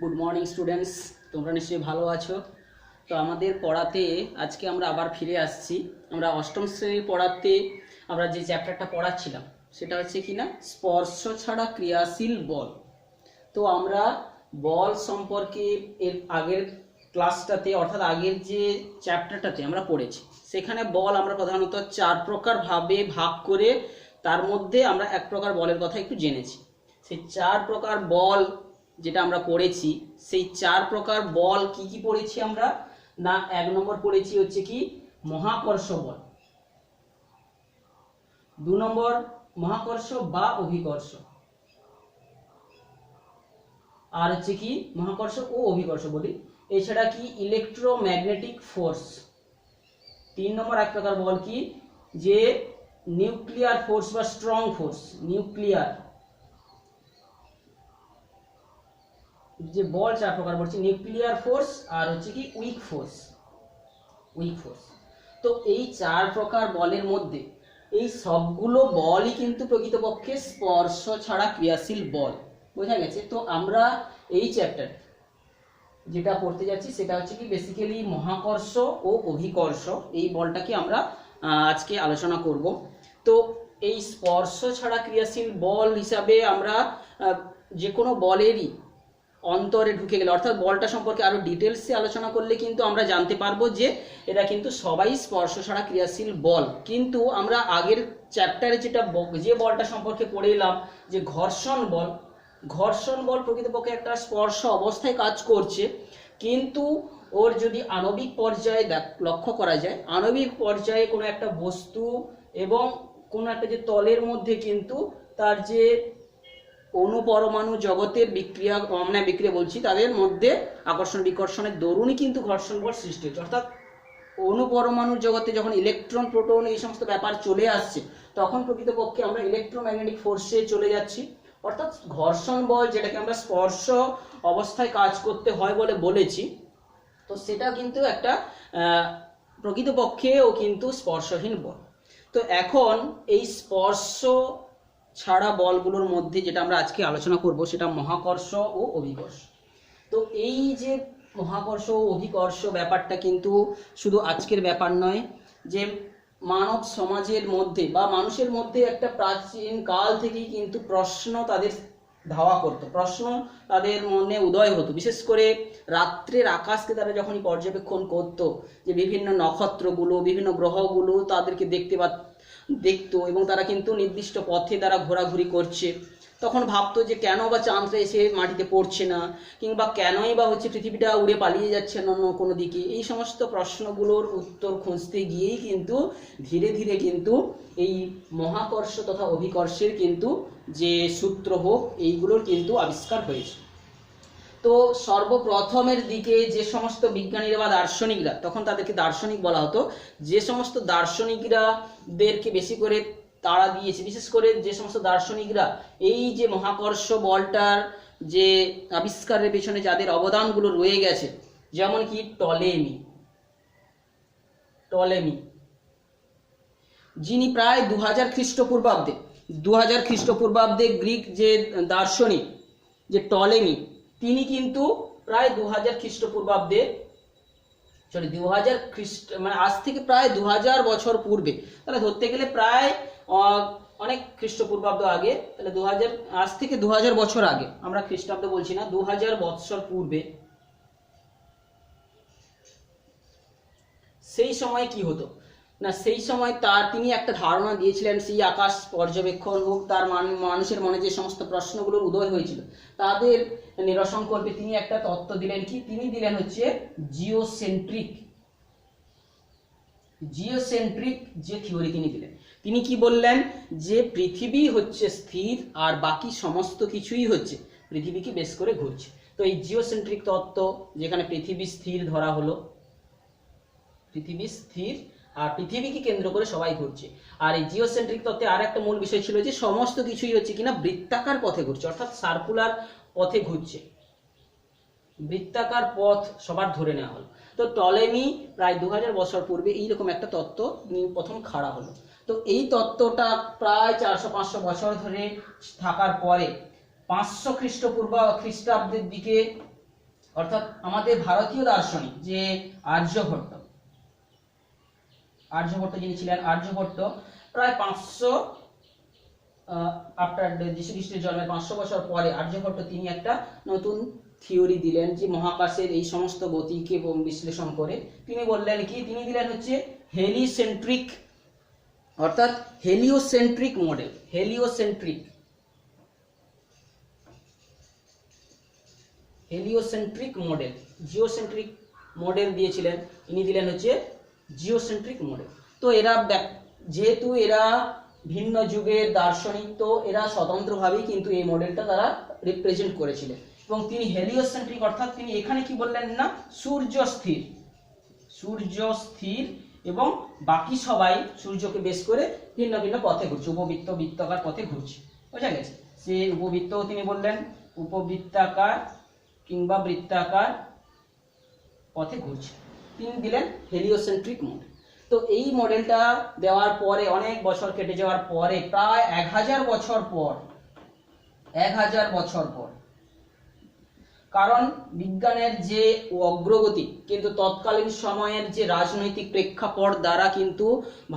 Good morning students, তোমরা নিশ্চয়ই ভালো আছো। তো আমাদের পড়াতে আজকে আমরা আবার ফিরে আসছি। আমরা অষ্টম শ্রেণীর পড়াতে আমরা যে চ্যাপ্টারটা পড়াচ্ছিলাম সেটা হচ্ছে কি না, স্পর্শ ছাড়া ক্রিয়াশীল বল। তো আমরা বল সম্পর্কে এর আগের ক্লাসটাতে অর্থাৎ আগের যে চ্যাপ্টারটাতে আমরা পড়েছি, সেখানে বল আমরা প্রধানত 4 প্রকার ভাবে ভাগ করে তার মধ্যে আমরা এক প্রকার বলের কথা একটু জেনেছি। সেই 4 প্রকার বল যেটা আমরা পড়েছি, সেই 4 প্রকার বল কি কি পড়েছি আমরা না, 1 নম্বর পড়েছি হচ্ছে কি মহাকর্ষ বল, 2 নম্বর মহাকর্ষ বা অভিকর্ষ, আর হচ্ছে কি মহাকর্ষ ও অভিকর্ষ বলি। এছাড়া কি ইলেকট্রোম্যাগনেটিক ফোর্স। 3 নম্বর এক প্রকার বল কি, যে নিউক্লিয়ার ফোর্স বা স্ট্রং ফোর্স, নিউক্লিয়ার যে বল 4 প্রকার বলছি, নিউক্লিয়ার ফোর্স আর হচ্ছে কি উইক ফোর্স। তো এই 4 প্রকার বলের মধ্যে এই সবগুলো বলই কিন্তু প্রকৃতপক্ষে স্পর্শ ছাড়া ক্রিয়াশীল বল, বোঝা গেছে। তো আমরা এই চ্যাপ্টার যেটা পড়তে যাচ্ছি সেটা হচ্ছে কি বেসিক্যালি মহাকর্ষ ও অভিকর্ষ, এই বলটাকে আমরা আজকে আলোচনা করব। তো এই স্পর্শ ছাড়া ক্রিয়াশীল বল হিসাবে আমরা যে কোনো বলেরই অন্তরে ঢুকে গেলে অর্থাৎ বলটা সম্পর্কে আরো ডিটেলসে আলোচনা করলে কিন্তু আমরা জানতে পারবো যে এটা কিন্তু সবাই স্পর্শ ছাড়া ক্রিয়াশীল বল। কিন্তু আমরা আগের চ্যাপ্টারে যে বলটা সম্পর্কে পড়ে এলাম যে ঘর্ষণ বল প্রকৃতপক্ষে একটা স্পর্শ অবস্থায় কাজ করছে, কিন্তু ওর যদি আণবিক পর্যায়ে লক্ষ্য করা যায়, আণবিক পর্যায়ে কোনো একটা বস্তু এবং কোনো একটা যে তলের মধ্যে কিন্তু তার যে অনুপরমাণু জগতের বিক্রিয়া বলছি, তাদের মধ্যে আকর্ষণ বিকর্ষণের দরুনই কিন্তু ঘর্ষণ বল সৃষ্টি হচ্ছে। অর্থাৎ অনুপরমাণু জগতে যখন ইলেকট্রন প্রোটন এই সমস্ত ব্যাপার চলে আসছে, তখন প্রকৃতপক্ষে আমরা ইলেকট্রোম্যাগনেটিক ফোর্সে চলে যাচ্ছি। অর্থাৎ ঘর্ষণ বল যেটাকে আমরা স্পর্শ অবস্থায় কাজ করতে হয় বলে বলেছি, তো সেটা কিন্তু একটা প্রকৃতপক্ষেও কিন্তু স্পর্শহীন বল। তো এখন এই স্পর্শ ছাড়া বলগুলোর মধ্যে যেটা আমরা আজকে আলোচনা করব সেটা মহাকর্ষ ও অভিকর্ষ। তো এই যে মহাকর্ষ ও অভিকর্ষ ব্যাপারটা কিন্তু শুধু আজকের ব্যাপার নয়, যে মানব সমাজের মধ্যে বা মানুষের মধ্যে একটা প্রাচীন কাল থেকেই কিন্তু প্রশ্ন তাদের ধাওয়া করতো, প্রশ্ন তাদের মনে উদয় হতো। বিশেষ করে রাত্রের আকাশকে তারা যখনই পর্যবেক্ষণ করতো, যে বিভিন্ন নক্ষত্রগুলো বিভিন্ন গ্রহগুলো তাদেরকে দেখতো এবং তারা কিন্তু নির্দিষ্ট পথে তারা ঘোরাঘুরি করছে, তখন ভাবতো যে কেন বা চাঁদটা এসে মাটিতে পড়ছে না, কিংবা কেনই বা হচ্ছে পৃথিবীটা উড়ে পালিয়ে যাচ্ছে অন্য কোনো দিকে। এই সমস্ত প্রশ্নগুলোর উত্তর খুঁজতে গিয়েই কিন্তু ধীরে ধীরে কিন্তু এই মহাকর্ষ তথা অভিকর্ষের কিন্তু যে সূত্র হোক এইগুলোর কিন্তু আবিষ্কার হয়েছে। তো সর্বপ্রথমের দিকে যে সমস্ত বিজ্ঞানীরা বা দার্শনিকরা, তখন তাদেরকে দার্শনিক বলা হতো, যে সমস্ত দার্শনিকরাদেরকে বেশি করে তাড়া দিয়েছে, বিশেষ করে যে সমস্ত দার্শনিকরা এই যে মহাকর্ষ বলটার যে আবিষ্কারের পেছনে যাদের অবদানগুলো রয়ে গেছে, যেমন কি টলেমি, যিনি প্রায় 2000 খ্রিস্টপূর্বাব্দে গ্রিক যে দার্শনিক যে টলেমি, তিনি কিন্তু প্রায় 2000 খ্রিস্টপূর্বাব্দে মানে আজ থেকে প্রায় 2000 বছর পূর্বে, তাহলে ধরতে গেলে প্রায় অনেক খ্রিস্টপূর্বাব্দ আগে, তাহলে 2000 আজ থেকে 2000 বছর আগে, আমরা খ্রিস্টাব্দ বলছি না, 2000 বছর পূর্বে সেই সময় কি হতো না, সেই সময় তিনি একটা ধারণা দিয়েছিলেন, সেই আকাশ পর্যবেক্ষণ হোক, তার মানুষের মনে যে সমস্ত প্রশ্নগুলোর উদয় হয়েছিল তাদের নিরসন করবে। তিনি একটা তত্ত্ব দিলেন, কি তিনি দিলেন হচ্ছে জিওসেন্ট্রিক যে থিওরি তিনি দিলেন। তিনি কি বললেন, যে পৃথিবী হচ্ছে স্থির আর বাকি সমস্ত কিছুই হচ্ছে পৃথিবীকে বেশ করে ঘুরছে। তো এই জিওসেন্ট্রিক তত্ত্ব, যেখানে পৃথিবী স্থির ধরা হলো, পৃথিবী স্থির আর পৃথিবীকে কেন্দ্র করে সবাই ঘুরছে। আর এই জিওসেন্ট্রিক তত্ত্বে আর একটা মূল বিষয় ছিল যে সমস্ত কিছুই হচ্ছে কিনা বৃত্তাকার পথে ঘুরছে, অর্থাৎ সার্কুলার পথে ঘুরছে, বৃত্তাকার পথ সবার ধরে নেওয়া হলো। তো টলেমি প্রায় 2000 বছর পূর্বে এইরকম একটা তত্ত্ব প্রথম খাড়া হলো। তো এই তত্ত্বটা প্রায় 400-500 বছর ধরে থাকার পরে 500 খ্রিস্টাব্দের দিকে অর্থাৎ আমাদের ভারতীয় দার্শনিক যে আর্যভট্ট, আর্যভট্ট যিনি ছিলেন, আর্যভট্ট প্রায় 500 আফটার যীশু খ্রিস্টের জন্মের 500 বছর পরে আর্যভট্ট তিনি একটা নতুন থিওরি দিলেন যে মহাকাশের এই সমস্ত গতিকে বিশ্লেষণ করে তিনি বললেন কি, তিনি দিলেন হচ্ছে হেলিসেন্ট্রিক, অর্থাৎ হেলিওসেন্ট্রিক মডেল। হেলিওসেন্ট্রিক মডেল, জিওসেন্ট্রিক মডেল দিয়েছিলেন, ইনি দিলেন হচ্ছে জিওসেন্ট্রিক মডেল। তো এরা যেহেতু এরা ভিন্ন যুগের দার্শনিক, তো এরা স্বতন্ত্রভাবেই কিন্তু এই মডেলটা তারা রিপ্রেজেন্ট করেছিলেন। এবং তিনি হেলিওসেন্ট্রিক অর্থাৎ তিনি এখানে কি বললেন না, সূর্য স্থির এবং বাকি সবাই সূর্যকে বেশ করে ভিন্ন ভিন্ন পথে ঘুরছে, উপবৃত্ত বৃত্তাকার পথে ঘুরছে, বোঝা গেছে। সে উপবৃত্তও তিনি বললেন, উপবৃত্তাকার কিংবা বৃত্তাকার পথে ঘুরছে, তিনি দিলেন হেলিওসেন্ট্রিক মডেল। তো এই মডেলটা দেওয়ার পরে অনেক বছর কেটে যাওয়ার পরে প্রায় 1000 বছর পর, কারণ বিজ্ঞানের যে অগ্রগতি কিন্তু তৎকালীন সময়ের যে রাজনৈতিক প্রেক্ষাপট দ্বারা কিন্তু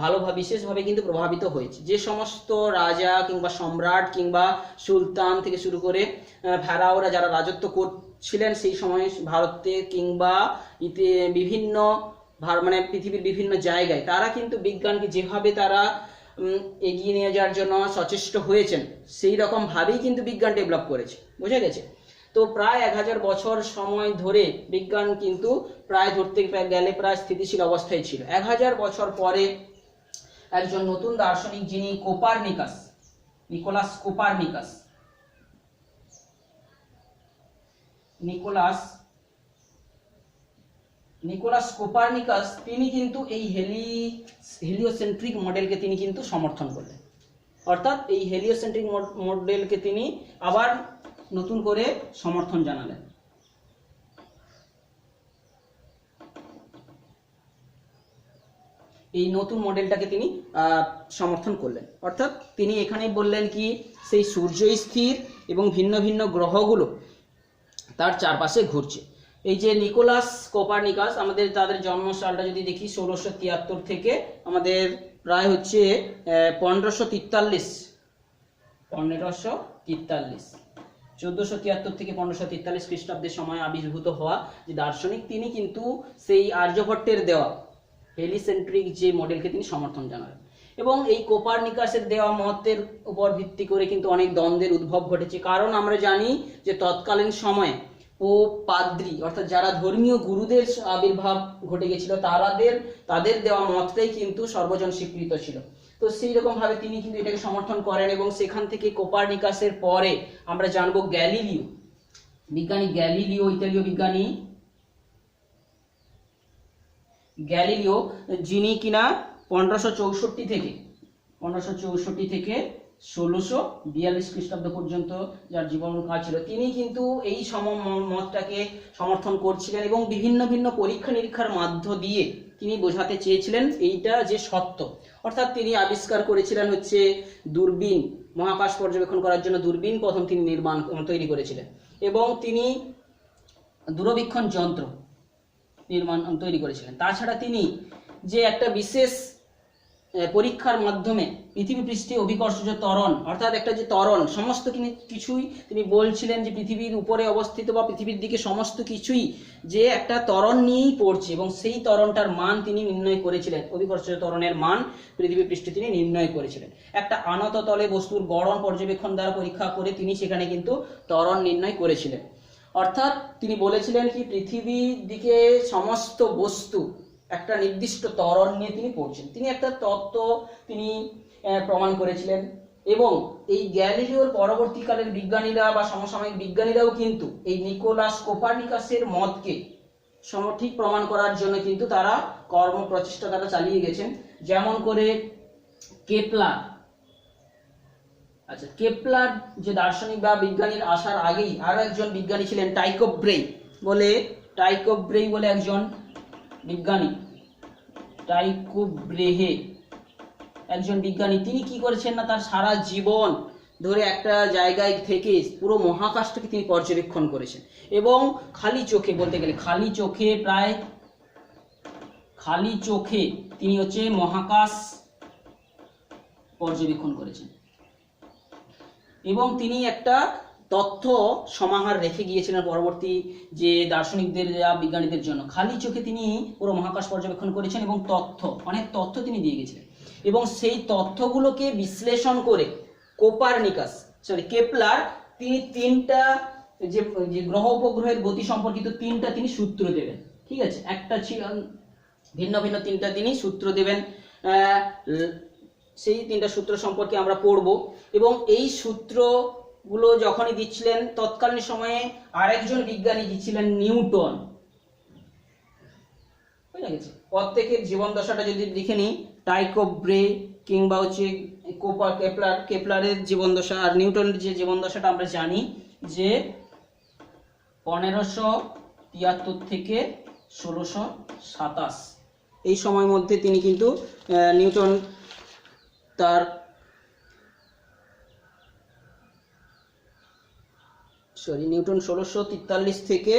ভালোভাবে বিশেষভাবে কিন্তু প্রভাবিত হয়েছে। যে সমস্ত রাজা কিংবা সম্রাট কিংবা সুলতান থেকে শুরু করে ফেরাওরা যারা রাজত্ব করছিলেন সেই সময় ভারতে কিংবা বিভিন্ন মানে পৃথিবীর বিভিন্ন জায়গায়, তারা কিন্তু বিজ্ঞানকে যেভাবে তারা এগিয়ে নিয়ে যাওয়ার জন্য সচেষ্ট হয়েছেন সেই রকম ভাবেই কিন্তু বিজ্ঞান ডেভেলপ করেছে, বোঝা গেছে। তো প্রায় 1000 বছর সময় ধরে বিজ্ঞান কিন্তু প্রায় ধরতে গেলে প্রায় স্থিতিশীল অবস্থায় ছিল। 1000 বছর পরে একজন নতুন দার্শনিক যিনি নিকোলাস কোপারনিকাস তিনি কিন্তু এই হেলিওসেন্ট্রিক মডেলকে তিনি কিন্তু সমর্থন করলেন। অর্থাৎ এই হেলিওসেন্ট্রিক মডেলকে তিনি আবার নতুন করে সমর্থন জানালেন। এই নতুন মডেলটাকে তিনি সমর্থন করলেন। অর্থাৎ তিনি এখানেই বললেন কি, সেই সূর্য স্থির এবং ভিন্ন ভিন্ন গ্রহগুলো তার চারপাশে ঘুরছে। এই যে নিকোলাস কোপারনিকাস, আমাদের তাদের জন্মসালটা যদি দেখি 1673 থেকে আমাদের প্রায় হচ্ছে 1543 1473 থেকে 1543 খ্রিস্টাব্দের সময় আবির্ভূত হওয়া যে দার্শনিক, তিনি কিন্তু সেই আর্যভট্টের দেওয়া হেলিসেন্ট্রিক যে মডেলকে তিনি সমর্থন জানালেন। এবং এই কোপারনিকাসের দেওয়া মতের উপর ভিত্তি করে কিন্তু অনেক দ্বন্দ্বের উদ্ভব ঘটেছে। কারণ আমরা জানি যে তৎকালীন সময়ে পোপ, পাদ্রী অর্থাৎ যারা ধর্মীয় গুরুদের আবির্ভাব ঘটে গেছিল, তাদের দেওয়া মতটাই কিন্তু সর্বজন স্বীকৃত ছিল। তো সেই রকম ভাবে তিনি কিন্তু এটাকে সমর্থন করেন। এবং সেখান থেকে কোপারনিকাসের পরে আমরা জানবো ইতালীয় বিজ্ঞানী গ্যালিলিও, যিনি কিনা 1564 থেকে 1642 খ্রিস্টাব্দ পর্যন্ত যার জীবনকাল ছিল, তিনি কিন্তু এই মতটাকে সমর্থন করছিলেন এবং বিভিন্ন ভিন্ন পরীক্ষা নিরীক্ষার মাধ্য দিয়ে তিনি বোঝাতে চেয়েছিলেন এইটা যে সত্য। অর্থাৎ তিনি আবিষ্কার করেছিলেন হচ্ছে দূরবীন, মহাকাশ পর্যবেক্ষণ করার জন্য দূরবীন প্রথম তিনি তৈরি করেছিলেন। এবং তিনি দূরবীক্ষণ যন্ত্র তৈরি করেছিলেন। তাছাড়া তিনি যে একটা বিশেষ পরীক্ষার মাধ্যমে পৃথিবী পৃষ্ঠে অভিকর্ষজ ত্বরণ, অর্থাৎ একটা যে ত্বরণ সমস্ত কিছুই তিনি বলছিলেন যে পৃথিবীর উপরে অবস্থিত বা পৃথিবীর দিকে সমস্ত কিছুই যে একটা ত্বরণ নিয়েই পড়ছে, এবং সেই ত্বরণটার মান তিনি নির্ণয় করেছিলেন। অভিকর্ষজ ত্বরণের মান পৃথিবী পৃষ্ঠে তিনি নির্ণয় করেছিলেন। একটা আনত তলে বস্তুর গড়ন পর্যবেক্ষণ দ্বারা পরীক্ষা করে তিনি সেখানে কিন্তু ত্বরণ নির্ণয় করেছিলেন। অর্থাৎ তিনি বলেছিলেন কি, পৃথিবীর দিকে সমস্ত বস্তু একটা নির্দিষ্ট ত্বরণ নিয়ে তিনি পড়ছেন। তিনি একটা তত্ত্ব তিনি প্রমাণ করেছিলেন। এবং এই গ্যালিলিওর পরবর্তীকালের বিজ্ঞানীরা বা সমসাময়িক বিজ্ঞানীরাও কিন্তু এই নিকোলাস কোপারনিকাসের মতকে সঠিক প্রমাণ করার জন্য কিন্তু তারা প্রচেষ্টা তারা চালিয়ে গেছেন। যেমন করে কেপলার যে দার্শনিক বা বিজ্ঞানীর আসার আগেই আরো একজন বিজ্ঞানী ছিলেন টাইকো ব্রে বলে একজন বিজ্ঞানী, একজন বিজ্ঞানী। তিনি কি করেছেন না, তার সারা জীবন ধরে একটা জায়গায় থেকে পুরো মহাকাশটাকে তিনি পর্যবেক্ষণ করেছেন এবং খালি চোখে, বলতে গেলে খালি চোখে তিনি হচ্ছে মহাকাশ পর্যবেক্ষণ করেছেন এবং তিনি একটা তথ্য সমাহার রেখে গিয়েছিলেন পরবর্তী যে দার্শনিকদের বা বিজ্ঞানীদের জন্য। খালি চোখে তিনি পুরো মহাকাশ পর্যবেক্ষণ করেছেন এবং অনেক তথ্য তিনি দিয়ে গেছিলেন এবং সেই তথ্যগুলোকে বিশ্লেষণ করে কেপলার তিনি তিনটা যে গ্রহ উপগ্রহের গতি সম্পর্কিত তিনটা তিনি সূত্র দেবেন। ঠিক আছে, একটা ছিল ভিন্ন ভিন্ন তিনটা তিনি সূত্র দেবেন, সেই তিনটা সূত্র সম্পর্কে আমরা পড়ব এবং এই সূত্রগুলো যখনই দিচ্ছিলেন তৎকালীন সময়ে আরেকজন বিজ্ঞানী দিচ্ছিলেন নিউটন। বুঝা গেছে? প্রত্যেকের জীবন দশাটা যদি লিখে নিই, টাইকো ব্রে কিংবা হচ্ছে কেপলারের জীবন দশা আর নিউটনের যে জীবন দশাটা আমরা জানি যে 1573 থেকে 1627 এই সময়ের মধ্যে তিনি কিন্তু নিউটন তার নিউটন 1643 থেকে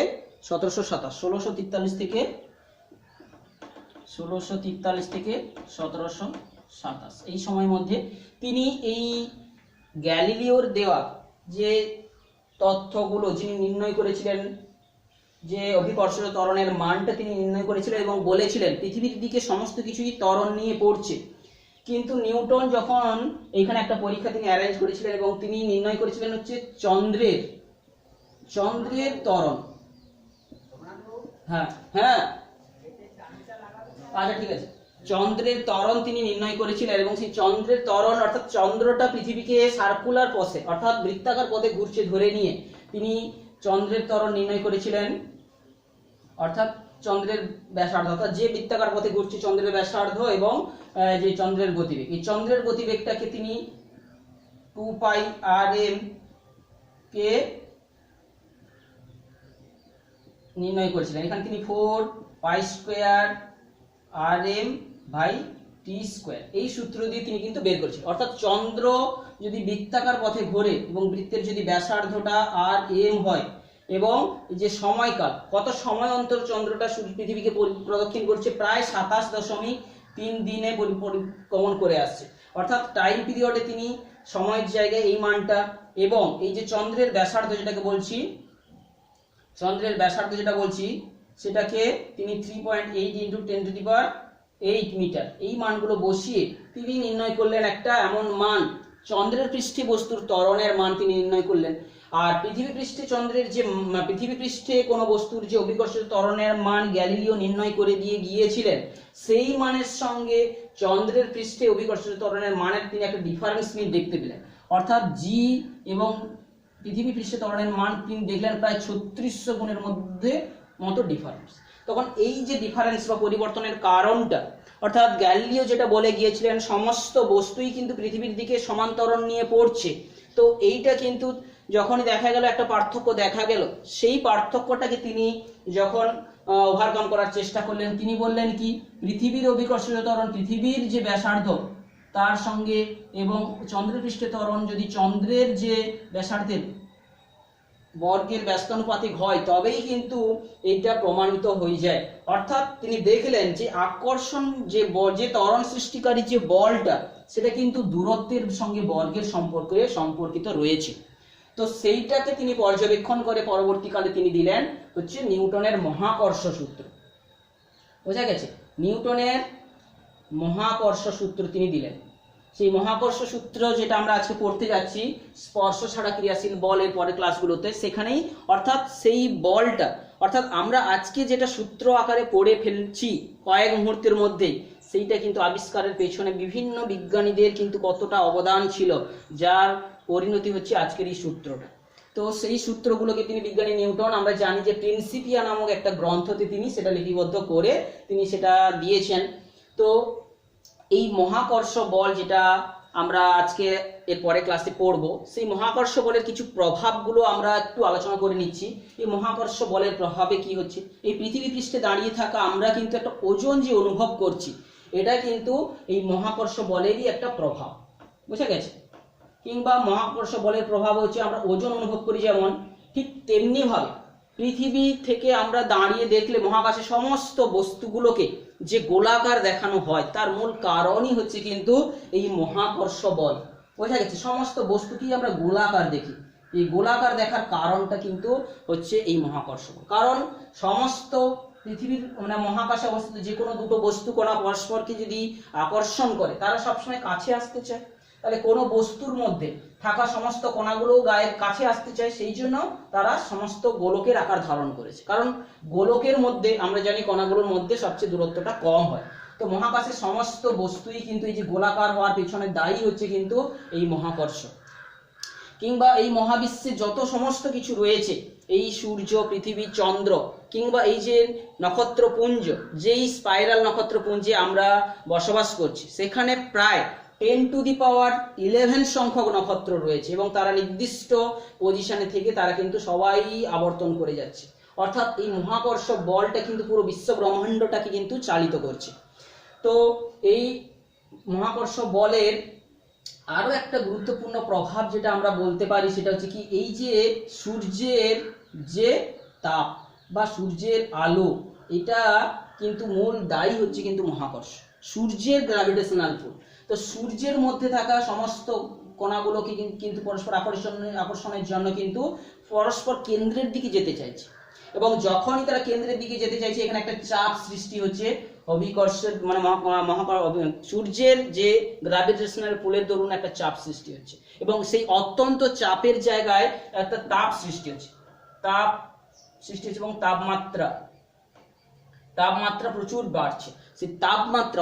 1727 এই সময়ের মধ্যে তিনি এই গ্যালিলিওর দেওয়া যে তথ্যগুলো যিনি নির্ণয় করেছিলেন, যে অভিকর্ষজ ত্বরণের মানটা তিনি নির্ণয় করেছিলেন এবং বলেছিলেন পৃথিবীর দিকে সমস্ত কিছুই ত্বরণ নিয়ে পড়ছে। কিন্তু নিউটন যখন এইখানে একটা পরীক্ষা তিনি অ্যারেঞ্জ করেছিলেন এবং তিনি নির্ণয় করেছিলেন হচ্ছে চন্দ্রের ত্বরণ। হ্যাঁ আচ্ছা ঠিক আছে, চন্দ্রের ত্বরণ তিনি নির্ণয় করেছিলেন এবং সেই চন্দ্রের ত্বরণ অর্থাৎ চন্দ্রটা পৃথিবীকে সার্কুলার পথে অর্থাৎ বৃত্তাকার পথে ঘুরছে ধরে নিয়ে তিনি চন্দ্রের ত্বরণ নির্ণয় করেছিলেন, অর্থাৎ চন্দ্রের ব্যাসার্ধ অর্থাৎ যে বৃত্তাকার পথে ঘুরছে চন্দ্রের ব্যাসার্ধ এবং যে চন্দ্রের গতিবেগ, এই চন্দ্রের গতিবেগটাকে তিনি 2πrm কে নির্ণয় করেছিলেন। এখানে তিনি 4π²rm/t² এই সূত্র দিয়ে তিনি কিন্তু বের করেছিলেন। অর্থাৎ চন্দ্র যদি বৃত্তাকার পথে ঘোরে এবং বৃত্তের যদি ব্যাসার্ধটা rm হয় এবং যে সময়কাল কত সময় অন্তর চন্দ্রটা পৃথিবীকে প্রদক্ষিণ করছে, প্রায় 27.3 দিনে পরিক্রমণ করে আসছে। অর্থাৎ টাইম পিরিয়ডে তিনি সময়ের জায়গায় এই মানটা এবং এই যে চন্দ্রের ব্যাসার্ধ যেটা বলছি সেটাকে তিনি 3.8 × 10⁸ মিটার এই মানগুলো বসিয়ে তিনি নির্ণয় করলেন একটা এমন মান, চন্দ্রের পৃষ্ঠে বস্তুর ত্বরণের মান তিনি নির্ণয় করলেন। আর পৃথিবী পৃষ্ঠে কোনো বস্তুর যে অভিকর্ষজ ত্বরণের মান গ্যালিলিও নির্ণয় করে দিয়ে গিয়েছিলেন, সেই মানের সঙ্গে চন্দ্রের পৃষ্ঠে অভিকর্ষজ ত্বরণের মানের তিনি একটা ডিফারেন্স তিনি দেখতে পেলেন। অর্থাৎ জি এবং পৃথিবী পৃষ্ঠে ত্বরণের মান তিনি দেখলেন প্রায় 3600 গুণের মতো ডিফারেন্স। তখন এই যে ডিফারেন্স বা পরিবর্তনের কারণটা, অর্থাৎ গ্যালিলিও যেটা বলে গিয়েছিলেন সমস্ত বস্তুই কিন্তু পৃথিবীর দিকে সমান্তরাল নিয়ে পড়ছে, তো এইটা কিন্তু যখনই দেখা গেল একটা পার্থক্য দেখা গেল, সেই পার্থক্যটাকে তিনি যখন ওভারকাম করার চেষ্টা করলেন, তিনি বললেন কি পৃথিবীর অভিকর্ষজ ত্বরণ পৃথিবীর যে ব্যাসার্ধ তার সঙ্গে এবং চন্দ্রপৃষ্ঠে ত্বরণ যদি চন্দ্রের যে ব্যাসার্ধের বর্গের ব্যস্তানুপাতিক হয় তবেই কিন্তু এটা প্রমাণিত হয়ে যায়। অর্থাৎ তিনি দেখলেন যে আকর্ষণ যে ত্বরণ সৃষ্টিকারী যে বলটা সেটা কিন্তু দূরত্বের সঙ্গে বর্গের সম্পর্কিত রয়েছে। তো সেইটাকে তিনি পর্যবেক্ষণ করে পরবর্তীকালে তিনি দিলেন হচ্ছে নিউটনের মহাকর্ষ সূত্র। বোঝা গেছে? নিউটনের মহাকর্ষ সূত্র তিনি দিলেন। সেই মহাকর্ষ সূত্র যেটা আমরা আজকে পড়তে যাচ্ছি স্পর্শ ছাড়া ক্রিয়াশীল বলের পরে ক্লাসগুলোতে, সেখানেই অর্থাৎ সেই বলটা অর্থাৎ আমরা আজকে যেটা সূত্র আকারে পড়ে ফেলছি কয়েক মুহূর্তের মধ্যেই, সেইটা কিন্তু আবিষ্কারের পেছনে বিভিন্ন বিজ্ঞানীদের কিন্তু কতটা অবদান ছিল, যার পরিণতি হচ্ছে আজকের এই সূত্রটা। তো সেই সূত্রগুলোকে তিনি বিজ্ঞানী নিউটন আমরা জানি যে প্রিন্সিপিয়া নামক একটা গ্রন্থতে তিনি সেটা লিপিবদ্ধ করে তিনি সেটা দিয়েছেন। তো এই মহাকর্ষ বল যেটা আমরা আজকে এর পরে ক্লাসে পড়ব, সেই মহাকর্ষ বলের কিছু প্রভাবগুলো আমরা একটু আলোচনা করে নিচ্ছি। এই মহাকর্ষ বলের প্রভাবে কি হচ্ছে, এই পৃথিবী পৃষ্ঠে দাঁড়িয়ে থাকা আমরা কিন্তু একটা ওজন যে অনুভব করছি, এটা কিন্তু এই মহাকর্ষ বলেরই একটা প্রভাব। বুঝা গেছে? কিংবা মহাকর্ষ বলের প্রভাব হচ্ছে আমরা ওজন অনুভব করি, যেমন ঠিক তেমনি ভাবে পৃথিবী থেকে আমরা দাঁড়িয়ে দেখলে মহাকাশে সমস্ত বস্তুগুলোকে যে গোলাকার দেখানো হয় তার মূল কারণই হচ্ছে কিন্তু এই মহাকর্ষ বল। বোঝা গেছে? সমস্ত বস্তুকেই আমরা গোলাকার দেখি, এই গোলাকার দেখার কারণটা কিন্তু হচ্ছে এই মহাকর্ষ বল। কারণ সমস্ত পৃথিবীর মানে মহাকাশে অবস্থিত যে কোনো দুটো বস্তু কণা পরস্পরকে যদি আকর্ষণ করে তারা সবসময় কাছে আসতে চায়। তাহলে কোনো বস্তুর মধ্যে থাকা সমস্ত কণাগুলো গায়ের কাছে আসতে চায়, সেই জন্য তারা সমস্ত গোলকের আকার ধারণ করেছে। কারণ গোলকের মধ্যে আমরা জানি কণাগুলোর মধ্যে সবচেয়ে দূরত্বটা কম হয়। তো মহাকাশের সমস্ত বস্তুই কিন্তু এই যে গোলাকার হওয়ার পেছনে দায়ী হচ্ছে কিন্তু এই মহাকর্ষ। কিংবা এই মহাবিশ্বে যত সমস্ত কিছু রয়েছে, এই সূর্য, পৃথিবী, চন্দ্র, কিংবা এই যে নক্ষত্রপুঞ্জ, যেই স্পাইরাল নক্ষত্রপুঞ্জে আমরা বসবাস করছি, সেখানে প্রায় 10⁻11 সংখ্যক নক্ষত্র রয়েছে এবং তারা নির্দিষ্ট পজিশনে থেকে তারা কিন্তু সবাই আবর্তন করে যাচ্ছে। অর্থাৎ এই মহাকর্ষ বলটা কিন্তু পুরো বিশ্ব ব্রহ্মাণ্ডটাকে কিন্তু চালিত করছে। তো এই মহাকর্ষ বলের আরো একটা গুরুত্বপূর্ণ প্রভাব যেটা আমরা বলতে পারি সেটা হচ্ছে কি, এই যে সূর্যের যে তাপ বা সূর্যের আলো, এটা কিন্তু মূল দায়ী হচ্ছে কিন্তু মহাকর্ষ, সূর্যের গ্র্যাভিটেশনাল পুল। তো সূর্যের মধ্যে থাকা সমস্ত কণাগুলোকে কিন্তু পরস্পর আকর্ষণের জন্য কিন্তু পরস্পর কেন্দ্রের দিকে যেতে চাইছে, এবং যখনই তারা কেন্দ্রের দিকে যেতে চাইছে এখানে একটা চাপ সৃষ্টি হচ্ছে অভিকর্ষের মানে সূর্যের যে গ্র্যাভিটেশনাল পুলের দরুন একটা চাপ সৃষ্টি হচ্ছে এবং সেই অত্যন্ত চাপের জায়গায় একটা তাপ সৃষ্টি হচ্ছে, এবং তাপমাত্রা প্রচুর বাড়ছে। সেই তাপমাত্রা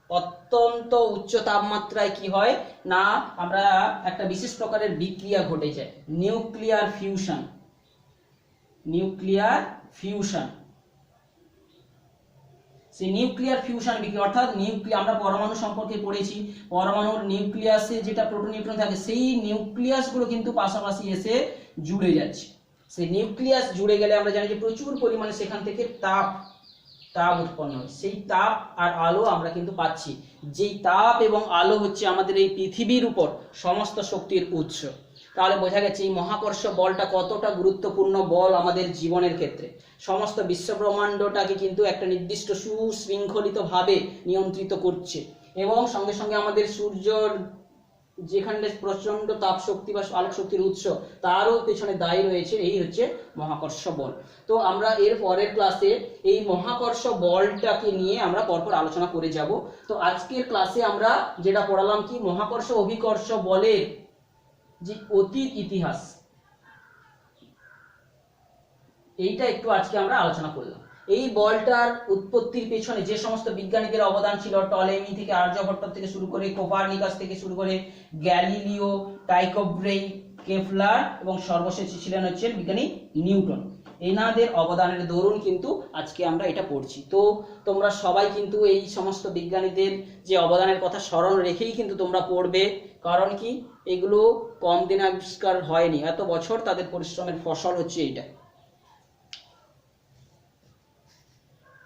অত্যন্ত উচ্চ তাপমাত্রায় কি হয় না, আমরা একটা বিশেষ প্রকারের বিক্রিয়া ঘটে যায়, নিউক্লিয়ার ফিউশন। সেই নিউক্লিয়ার ফিউশন বিক্রিয়া, অর্থাৎ আমরা পরমাণু সম্পর্কে পড়েছি, পরমাণুর নিউক্লিয়াসে যেটা প্রোটন নিউট্রন থাকে সেই নিউক্লিয়াস গুলো কিন্তু পাশাপাশি এসে জুড়ে যাচ্ছে। সেই নিউক্লিয়াস জুড়ে গেলে আমরা জানি যে প্রচুর পরিমাণে সেখান থেকে তাপ উৎপন্ন হয়। সেই তাপ আর আলো আমরা কিন্তু পাচ্ছি, যেই তাপ এবং আলো হচ্ছে আমাদের এই পৃথিবীর উপর সমস্ত শক্তির উৎস। তাহলে বোঝা গেছে এই মহাকর্ষ বলটা কতটা গুরুত্বপূর্ণ বল আমাদের জীবনের ক্ষেত্রে। সমস্ত বিশ্বব্রহ্মাণ্ডটাকে কিন্তু একটা নির্দিষ্ট সুশৃঙ্খলিত ভাবে নিয়ন্ত্রিত করছে এবং সঙ্গে সঙ্গে আমাদের সূর্যর যেখানে প্রচন্ড তাপ শক্তি বা আলোক শক্তির উৎস তারও পেছনে দায়ী রয়েছে এই হচ্ছে মহাকর্ষ বল। তো আমরা এর পরের ক্লাসে এই মহাকর্ষ বলটাকে নিয়ে আমরা পরপর আলোচনা করে যাব। তো আজকের ক্লাসে আমরা যেটা পড়ালাম কি, মহাকর্ষ অভিকর্ষ বলের যে অতীত ইতিহাস, এইটা একটু আজকে আমরা আলোচনা করলাম। এই বলটার উৎপত্তির পেছনে যে সমস্ত বিজ্ঞানীদের অবদান ছিল, টলেমি থেকে আর্যভট্ট থেকে শুরু করে কোপারনিকাস থেকে শুরু করে গ্যালিলিও, টাইকো ব্রেই, কেপলার এবং সর্বশেষ ছিলেন হচ্ছে বিজ্ঞানী নিউটন, এনাদের অবদানের দরুন কিন্তু আজকে আমরা এটা পড়ছি। তো তোমরা সবাই কিন্তু এই সমস্ত বিজ্ঞানীদের যে অবদানের কথা স্মরণ রেখেই কিন্তু তোমরা পড়বে, কারণ কি এগুলো কম দিনে আবিষ্কার হয়নি, এত বছর তাদের পরিশ্রমের ফসল হচ্ছে এইটা।